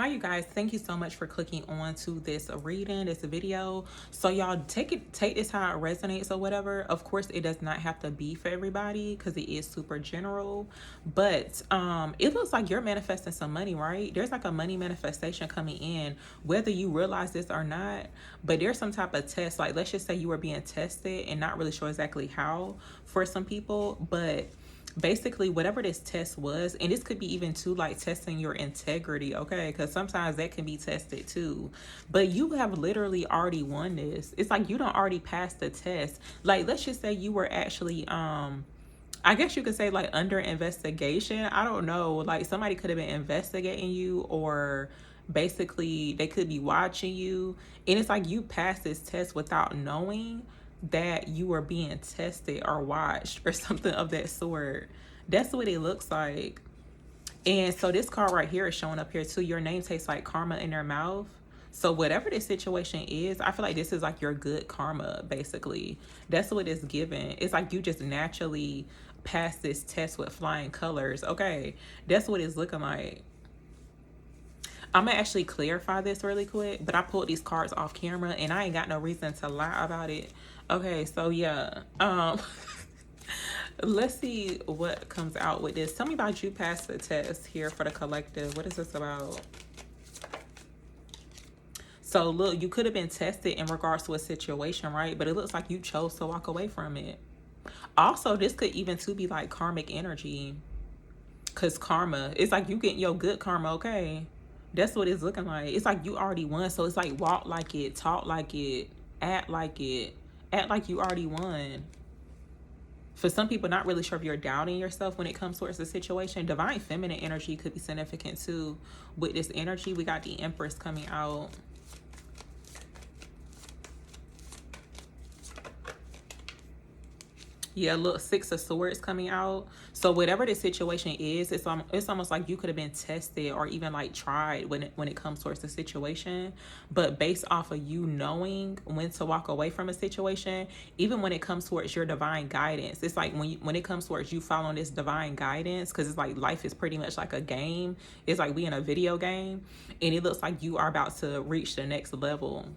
Hi you guys, thank you so much for clicking on to this reading, this video. So y'all take this how it resonates or whatever. Of course it does not have to be for everybody because it is super general, but it looks like you're manifesting some money, right? There's like a money manifestation coming in, whether you realize this or not. But there's some type of test, like let's just say you were being tested and not really sure exactly how for some people, but basically whatever this test was, and this could be even too like testing your integrity, okay, because sometimes that can be tested too, but you have literally already won this. It's like you don't already pass the test. Like let's just say you were actually I guess you could say like under investigation. I don't know, like somebody could have been investigating you, or basically they could be watching you, and it's like you passed this test without knowing that you were being tested or watched or something of that sort. That's what it looks like. And so this card right here is showing up here too. Your name tastes like karma in their mouth. So whatever this situation is, I feel like this is like your good karma, basically. That's what it's given. It's like you just naturally pass this test with flying colors. Okay, that's what it's looking like. I'm gonna actually clarify this really quick, but I pulled these cards off camera and I ain't got no reason to lie about it. Okay, so yeah, let's see what comes out with this. Tell me about you pass the test here for the collective. What is this about? So look, you could have been tested in regards to a situation, right? But it looks like you chose to walk away from it. Also, this could even too be like karmic energy, because karma, it's like you getting your good karma, okay? That's what it's looking like. It's like you already won. So it's like walk like it, talk like it, act like it, act like you already won. For some people, not really sure if you're doubting yourself when it comes towards the situation. Divine feminine energy could be significant too. With this energy, we got the Empress coming out. Yeah, look, Six of Swords coming out. So whatever the situation is, it's almost like you could have been tested or even like tried when it comes towards the situation. But based off of you knowing when to walk away from a situation, even when it comes towards your divine guidance, it's like when it comes towards you following this divine guidance, because it's like life is pretty much like a game. It's like we in a video game, and it looks like you are about to reach the next level.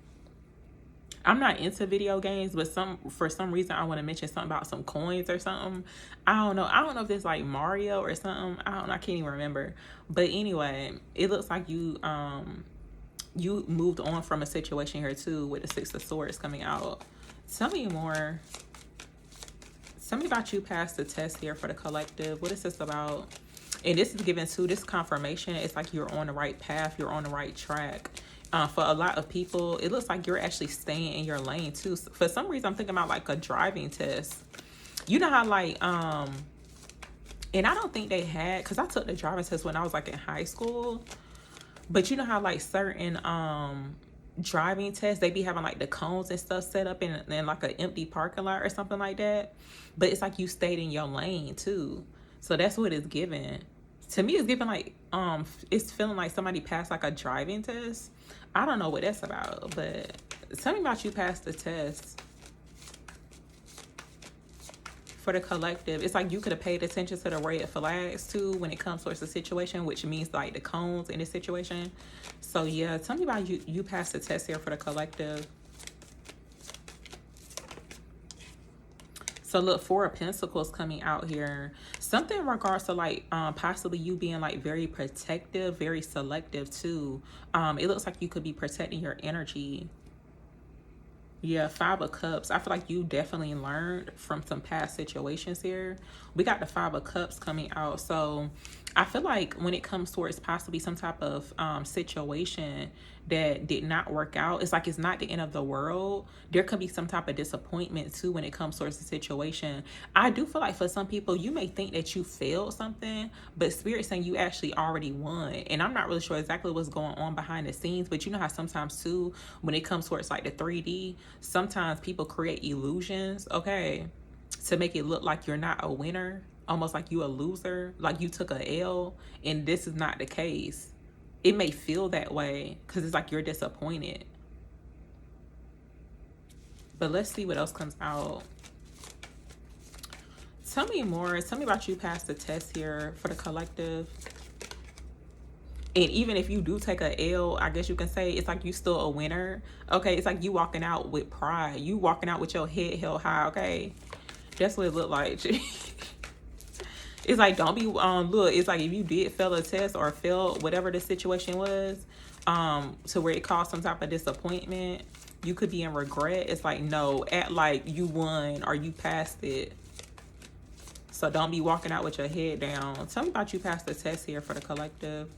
I'm not into video games, but for some reason I want to mention something about some coins or something. I don't know. I don't know if it's like Mario or something. I don't know. I can't even remember. But anyway, it looks like you moved on from a situation here too with the Six of Swords coming out. Tell me more. Tell me about you past the test here for the collective. What is this about? And this is given to this confirmation. It's like you're on the right path. You're on the right track. For a lot of people, it looks like you're actually staying in your lane too. For some reason, I'm thinking about like a driving test. You know how like, and I don't think they had, because I took the driving test when I was like in high school. But you know how like certain driving tests, they be having like the cones and stuff set up in like an empty parking lot or something like that. But it's like you stayed in your lane too. So that's what it's giving. To me, it's giving like, it's feeling like somebody passed like a driving test. I don't know what that's about, but tell me about you passed the test for the collective. It's like you could have paid attention to the red flags too when it comes towards the situation, which means like the cones in this situation. So yeah, tell me about you passed the test here for the collective. So look, Four of Pentacles coming out here. Something in regards to like possibly you being like very protective, very selective too. It looks like you could be protecting your energy. Yeah, Five of Cups. I feel like you definitely learned from some past situations here. We got the Five of Cups coming out. So I feel like when it comes towards possibly some type of situation that did not work out, it's like it's not the end of the world. There could be some type of disappointment too when it comes towards the situation. I do feel like for some people, you may think that you failed something, but Spirit's saying you actually already won. And I'm not really sure exactly what's going on behind the scenes, but you know how sometimes too, when it comes towards like the 3D, sometimes people create illusions, okay, to make it look like you're not a winner, almost like you a loser, like you took a L, and this is not the case. It may feel that way because it's like you're disappointed. But let's see what else comes out. Tell me more. Tell me about you past the test here for the collective. And even if you do take a L, I guess you can say it's like you still a winner. Okay, it's like you walking out with pride. You walking out with your head held high. Okay, that's what it looked like. It's like, don't be look, it's like if you did fail a test or fail whatever the situation was, to where it caused some type of disappointment, you could be in regret. It's like, no, act like you won or you passed it. So don't be walking out with your head down. Tell me about you passed the test here for the collective.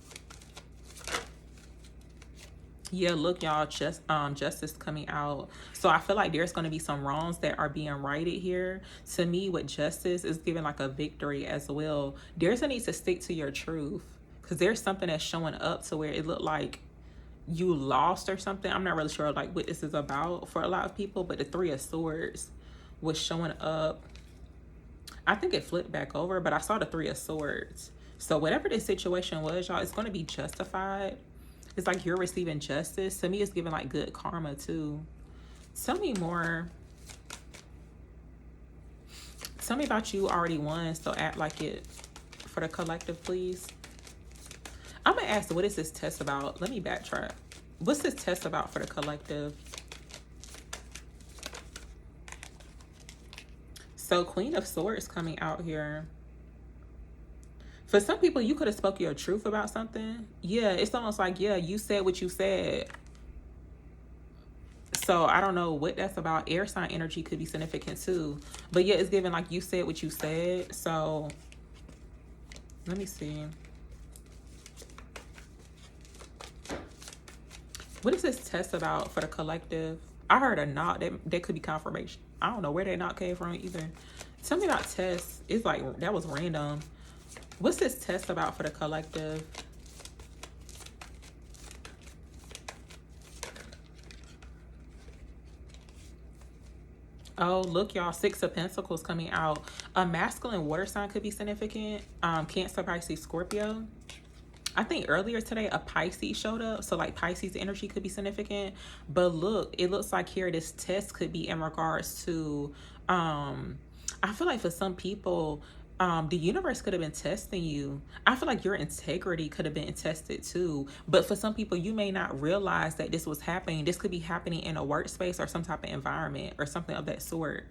Yeah, look, y'all, justice coming out. So I feel like there's going to be some wrongs that are being righted here. To me, with justice is giving like a victory as well. There's a need to stick to your truth, because there's something that's showing up to where it looked like you lost or something. I'm not really sure like what this is about for a lot of people, but the Three of Swords was showing up. I think it flipped back over, but I saw the Three of Swords. So whatever this situation was, y'all, it's going to be justified. It's like you're receiving justice. To me, it's giving like good karma too. Tell me more. Tell me about you already won, so act like it for the collective, please. I'm going to ask, what is this test about? Let me backtrack. What's this test about for the collective? So Queen of Swords coming out here. For some people, you could have spoke your truth about something. Yeah, it's almost like, yeah, you said what you said. So I don't know what that's about. Air sign energy could be significant too. But yeah, it's given like you said what you said. So let me see. What is this test about for the collective? I heard a knock. That could be confirmation. I don't know where that knock came from either. Tell me about tests. It's like, that was random. What's this test about for the collective? Oh, look, y'all, Six of Pentacles coming out. A masculine water sign could be significant. Cancer, Pisces, Scorpio. I think earlier today, a Pisces showed up. So like Pisces energy could be significant. But look, it looks like here this test could be in regards to, I feel like for some people, the universe could have been testing you. I feel like your integrity could have been tested too. But for some people, you may not realize that this was happening. This could be happening in a workspace or some type of environment or something of that sort.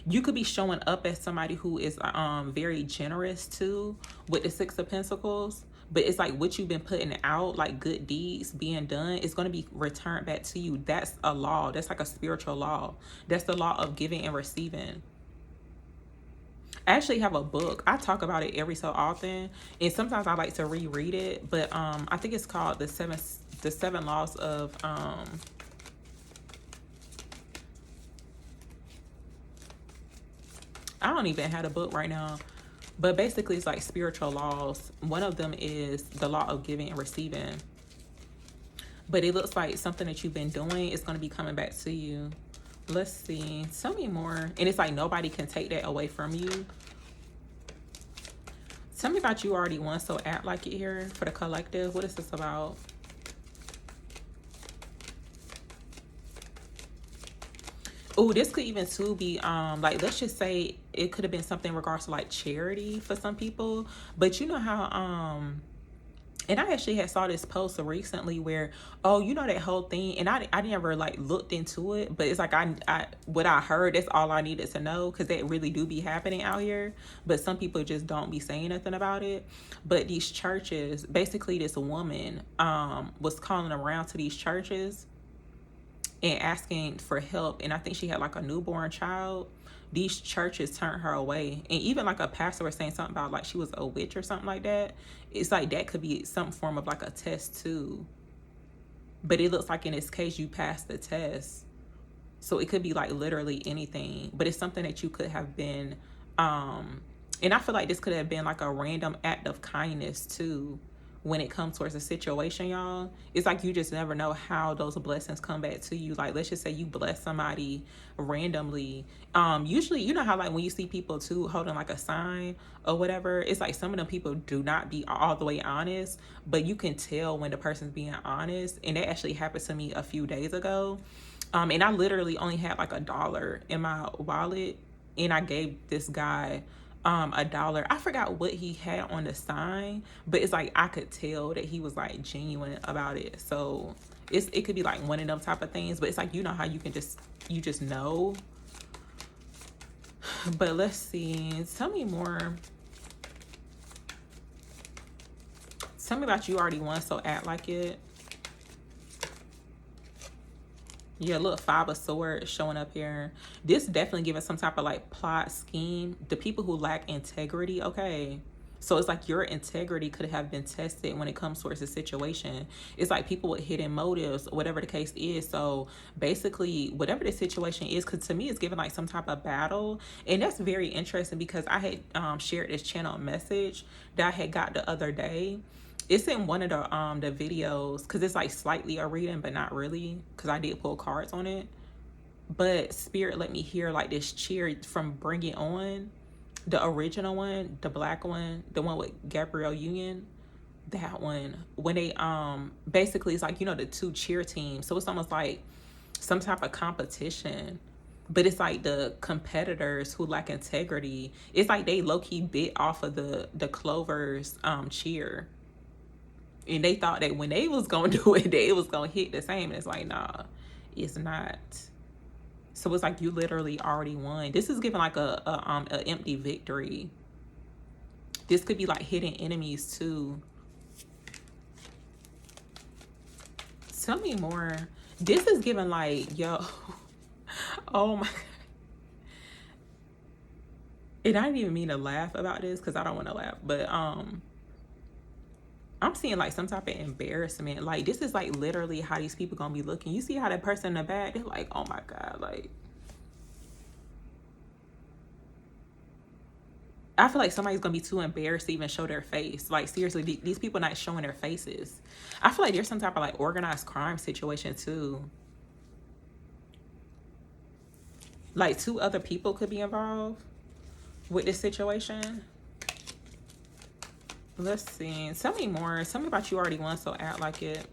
You could be showing up as somebody who is very generous too with the Six of Pentacles. But it's like what you've been putting out, like good deeds being done, it's going to be returned back to you. That's a law. That's like a spiritual law. That's the law of giving and receiving. I actually have a book. I talk about it every so often, and sometimes I like to reread it. But I think it's called the seven laws of I don't even have a book right now, but basically it's like spiritual laws. One of them is the law of giving and receiving. But it looks like something that you've been doing is going to be coming back to you. Let's see. Tell me more. And it's like nobody can take that away from you. Tell me about you already won, so act like it here for the collective. What is this about? Oh, this could even too be like, let's just say it could have been something in regards to like charity for some people. But you know how and I actually had saw this post recently where, oh, you know that whole thing, and I never like looked into it, but it's like I what I heard, that's all I needed to know, because that really do be happening out here, but some people just don't be saying nothing about it. But these churches, basically this woman was calling around to these churches and asking for help, and I think she had like a newborn child. These churches turned her away, and even like a pastor was saying something about like she was a witch or something like that. It's like that could be some form of like a test too, but it looks like in this case you passed the test, so it could be like literally anything, but it's something that you could have been and I feel like this could have been like a random act of kindness too. When it comes towards a situation, y'all, it's like you just never know how those blessings come back to you. Like, let's just say you bless somebody randomly. Usually, you know how like when you see people too holding like a sign or whatever, it's like some of them people do not be all the way honest, but you can tell when the person's being honest. And that actually happened to me a few days ago. And I literally only had like $1 in my wallet, and I gave this guy $1. I forgot what he had on the sign, but it's like I could tell that he was like genuine about it. So it could be like one of them type of things, but it's like, you know how you can just know. But let's see. Tell me more. Tell me about you already won, so act like it. Yeah, look, 5 of Swords showing up here. This definitely giving some type of like plot scheme. The people who lack integrity, okay. So it's like your integrity could have been tested when it comes towards the situation. It's like people with hidden motives, whatever the case is. So basically, whatever the situation is, because to me, it's giving like some type of battle. And that's very interesting because I had shared this channel message that I had got the other day. It's in one of the videos, because it's like slightly a reading but not really, because I did pull cards on it. But Spirit let me hear like this cheer from Bring It On, the original one, the black one, the one with Gabrielle Union. That one, when they basically, it's like, you know, the 2 cheer teams, so it's almost like some type of competition, but it's like the competitors who lack integrity, it's like they low-key bit off of the Clover's cheer. And they thought that when they was gonna do it, that it was gonna hit the same. And it's like, nah, it's not. So it's like you literally already won. This is giving like a empty victory. This could be like hidden enemies too. Tell me more. This is giving like, yo, oh my God. And I didn't even mean to laugh about this because I don't want to laugh, but I'm seeing like some type of embarrassment. Like this is like literally how these people gonna be looking. You see how that person in the back, they're like, oh my God, like I feel like somebody's gonna be too embarrassed to even show their face. Like seriously, these people not showing their faces. I feel like there's some type of like organized crime situation too. Like 2 other people could be involved with this situation. Let's see. Tell me more. Tell me about you already won, so act like it.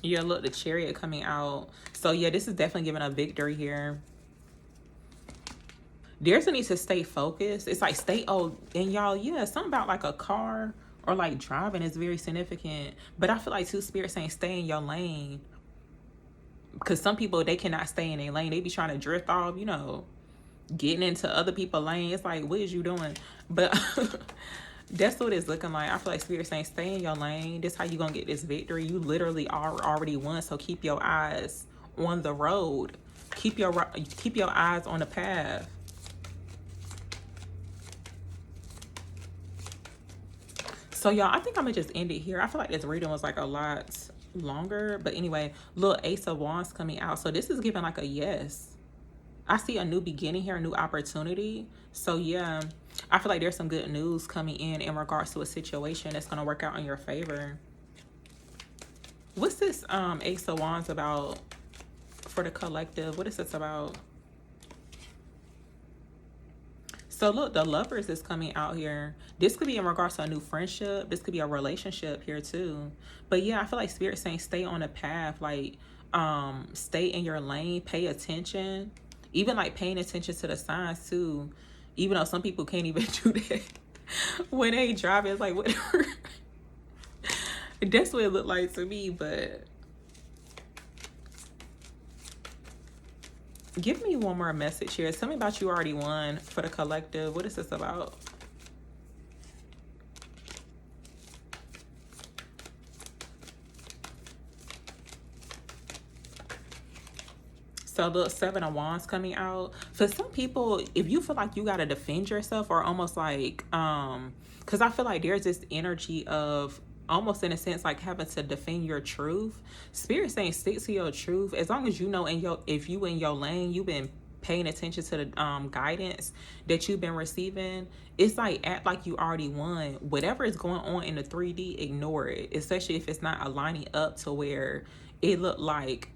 Yeah, look, the Chariot coming out. So yeah, this is definitely giving a victory here. There's a need to stay focused. It's like and y'all, yeah, something about like a car or like driving is very significant. But I feel like 2 spirits saying stay in your lane. Because some people, they cannot stay in their lane. They be trying to drift off, you know, getting into other people's lane. It's like, what is you doing? But that's what it's looking like. I feel like Spirit saying stay in your lane. This is how you gonna get this victory. You literally already won. So keep your eyes on the road. Keep your eyes on the path. So y'all, I think I'm gonna just end it here. I feel like this reading was like a lot longer, but anyway, little Ace of Wands coming out. So this is giving like a yes. I see a new beginning here, a new opportunity. So yeah, I feel like there's some good news coming in regards to a situation that's gonna work out in your favor. What's this Ace of Wands about for the collective? What is this about? So look, the Lovers is coming out here. This could be in regards to a new friendship. This could be a relationship here too. But yeah, I feel like Spirit saying stay on the path. Like, stay in your lane. Pay attention. Even like paying attention to the signs too. Even though some people can't even do that when they drive. It's like whatever. That's what it looked like to me. But give me one more message here. Tell me about you already won for the collective. What is this about? So the 7 of Wands coming out. For some people, if you feel like you got to defend yourself, or almost like, because I feel like there's this energy of almost in a sense like having to defend your truth. Spirit saying stick to your truth. As long as you know if you in your lane, you've been paying attention to the guidance that you've been receiving. It's like act like you already won. Whatever is going on in the 3D, ignore it. Especially if it's not aligning up to where it looked like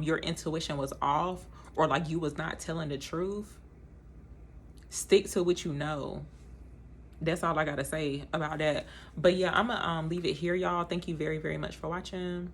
your intuition was off, or like you was not telling the truth. Stick to what you know. That's all I gotta say about that. But yeah, I'm gonna leave it here, y'all. Thank you very, very much for watching.